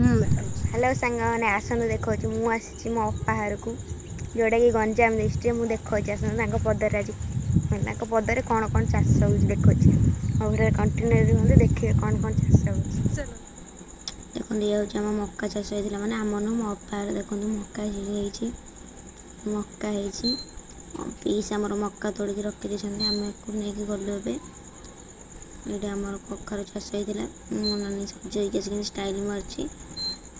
hello सांग मैंने आसनु देखा मुझे मो अप्पा को जोटा कि गंजाम डिस्ट्रिक्ट मुझे देखा आसन पदर आज पदर कौन कौन चाष हो देखा और कंटिन्यू देखिए कौन कौन चाष हो देखो ये हूँ आम मक्का चाष होता है मैंने आम नु मो अप्पा देखो मक्का मक्का पीस आमर मक्का तोड़ रखी देते आम नहीं गलु ये आम कखार चाष होता मो नानी सजाई स्टाइल मार्ची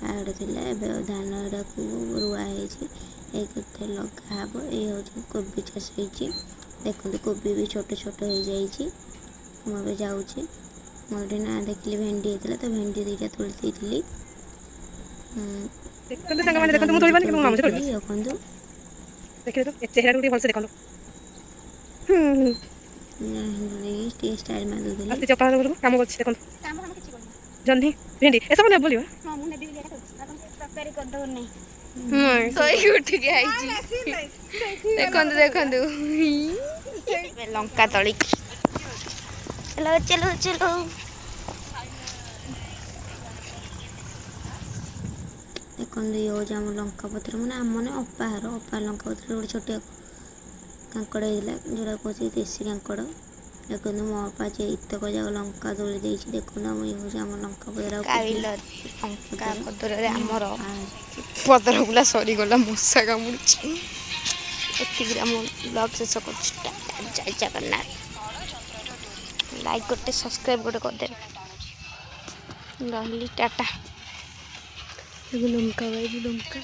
आड़े धान गुड़ा रुआ लगा ये हूँ कोबी चाष देखते कोबी भी छोट छोट हो जाए जाऊँगी मुझे ना देखिए भेंडी होता तो भेंडी दुईटा तोड़ी थी स्टाइल मार काम जन्ही भेंडी ऐसा बना बोलियो हां मु नेबी लेका तरकारी कर दो नहीं सोई उठ के आईची देखंदु देखंदु लंका तळी चलो चलो चलो देखंदु यो जाम लंका पत्र माने आमने अप्पा लंका पत्र गोटे छोटे कांकड़ होइला जोड़ा कहछि देसी कांकड़ देखो मो अप्पा इतक जाक लंका तोड़ी देछि देखो ना ये हूँ आम लंका लंका पदर आमर पदर गुला सरीगला मशा कामुड़ी एतिक आम ब्लॉग शेष कर जगन्नाथ लाइक गोटे सब्सक्राइब गोटे करदे रही टाटा लंका भाई लंका